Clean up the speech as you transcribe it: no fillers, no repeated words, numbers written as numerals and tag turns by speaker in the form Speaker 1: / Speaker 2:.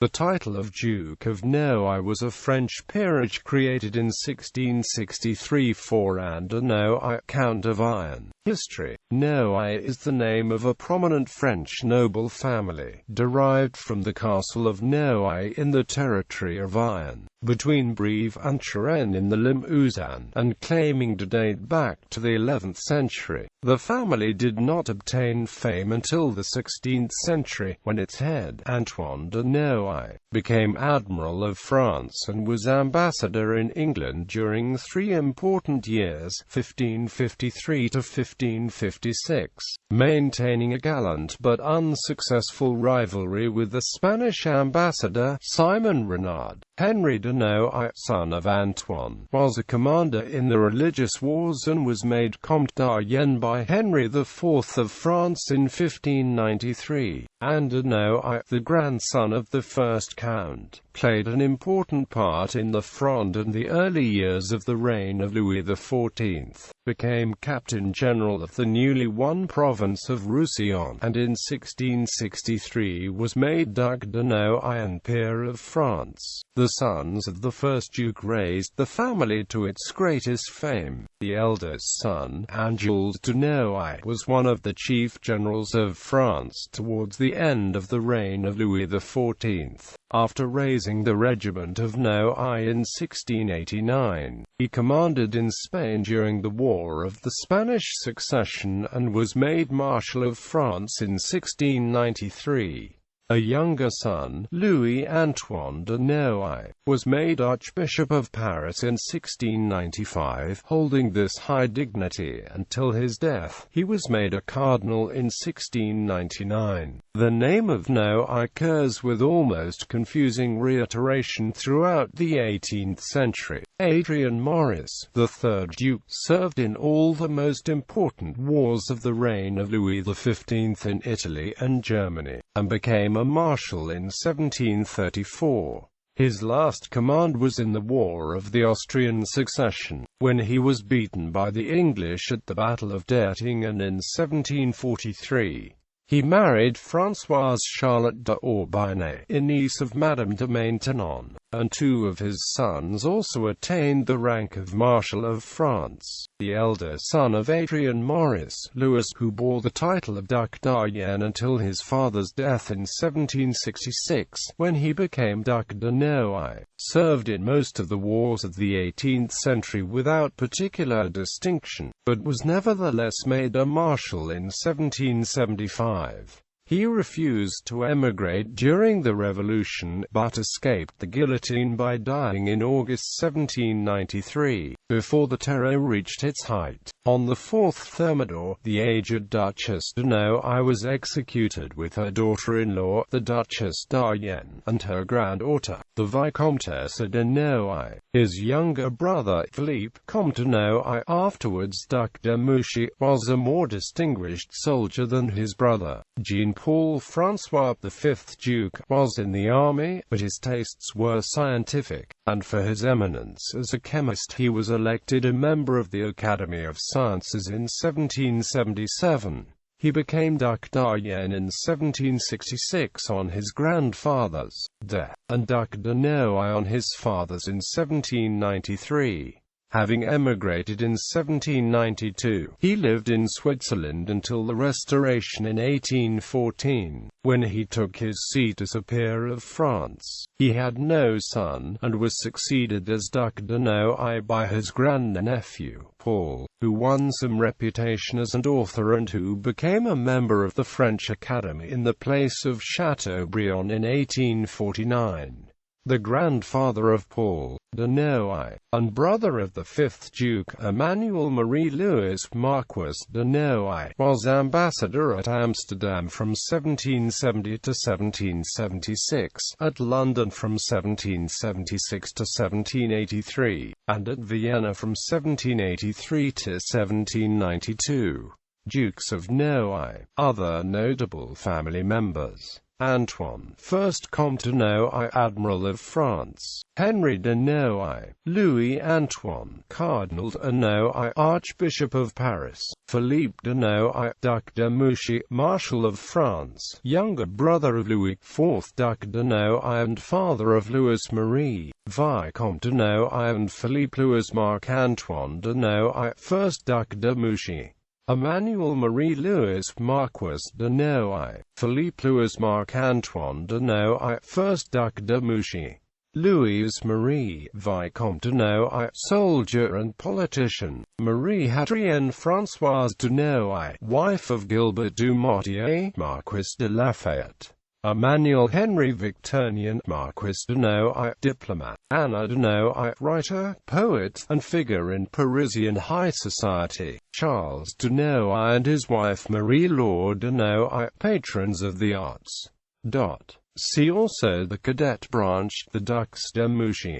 Speaker 1: The title of Duke of Noailles was a French peerage created in 1663 for Anne de Noailles, Count of Ayen. History. Noailles is the name of a prominent French noble family, derived from the castle of Noailles in the territory of Ayen, between Brive and Touraine in the Limousin, and claiming to date back to the 11th century. The family did not obtain fame until the 16th century, when its head, Antoine de Noailles, became Admiral of France and was ambassador in England during 3 important years, 1553 to 1556, maintaining a gallant but unsuccessful rivalry with the Spanish ambassador, Simon Renard. Henry de Noailles, son of Antoine, was a commander in the religious wars and was made Comte d'Ayen by Henry IV of France in 1593. Anne de Noailles, the grandson of the first Count, played an important part in the Fronde and the early years of the reign of Louis XIV, became Captain General of the newly won province of Roussillon, and in 1663 was made Duc de Noailles and Peer of France. The sons of the first Duke raised the family to its greatest fame. The eldest son, Jules de Noailles, was one of the chief generals of France towards the end of the reign of Louis XIV. After raising the regiment of Noailles in 1689, he commanded in Spain during the War of the Spanish Succession and was made Marshal of France in 1693. A younger son, Louis-Antoine de Noailles, was made Archbishop of Paris in 1695, holding this high dignity until his death. He was made a cardinal in 1699. The name of Noailles occurs with almost confusing reiteration throughout the 18th century. Adrien Maurice, the third Duke, served in all the most important wars of the reign of Louis XV in Italy and Germany, and became a marshal in 1734. His last command was in the War of the Austrian Succession, when he was beaten by the English at the Battle of Dettingen in 1743. He married Françoise Charlotte d'Aubigne, a niece of Madame de Maintenon, and 2 of his sons also attained the rank of Marshal of France. The elder son of Adrien Maurice, Louis, who bore the title of Duc d'Ayen until his father's death in 1766, when he became Duc de Noailles, served in most of the wars of the 18th century without particular distinction, but was nevertheless made a marshal in 1775. He refused to emigrate during the Revolution, but escaped the guillotine by dying in August 1793, before the Terror reached its height. On the 4th Thermidor, the aged Duchess de Noailles was executed with her daughter-in-law, the Duchess d'Ayen, and her granddaughter, the Vicomtesse de Noailles. His younger brother, Philippe, Comte de Noailles, afterwards Duc de Mouchy, was a more distinguished soldier than his brother. Jean-Paul François, the 5th Duke, was in the army, but his tastes were scientific, and for his eminence as a chemist he was elected a member of the Academy of Sciences in 1777. He became Duc d'Ayen in 1766 on his grandfather's death, and Duc de Noailles on his father's in 1793. Having emigrated in 1792, he lived in Switzerland until the Restoration in 1814, when he took his seat as a peer of France. He had no son, and was succeeded as Duc de Noailles by his grandnephew, Paul, who won some reputation as an author and who became a member of the French Academy in the place of Chateaubriand in 1849. The grandfather of Paul de Noailles, and brother of the 5th Duke, Emmanuel Marie-Louis Marquis de Noailles, was ambassador at Amsterdam from 1770 to 1776, at London from 1776 to 1783, and at Vienna from 1783 to 1792. Dukes of Noailles. Other notable family members. Antoine, 1st Comte de Noailles, Admiral of France. Henry de Noailles. Louis Antoine, Cardinal de Noailles, Archbishop of Paris. Philippe de Noailles, Duc de Mouchy, Marshal of France, younger brother of Louis, 4th Duc de Noailles and father of Louis Marie, Vicomte de Noailles and Philippe Louis Marc-Antoine de Noailles, 1st Duc de Mouchy. Emmanuel Marie Louis, Marquis de Noailles. Philippe Louis Marc-Antoine de Noailles, 1st Duc de Mouchy. Louise Marie, Vicomte de Noailles, soldier and politician. Marie-Adrienne Françoise de Noailles, wife of Gilbert du Motier, Marquis de Lafayette. Emmanuel Henry Victurnien, Marquis de Noailles, diplomat. Anne de Noailles, writer, poet, and figure in Parisian high society. Charles de Noailles and his wife Marie-Laure de Noailles, patrons of the arts. See also the cadet branch, the Ducs de Mouchy.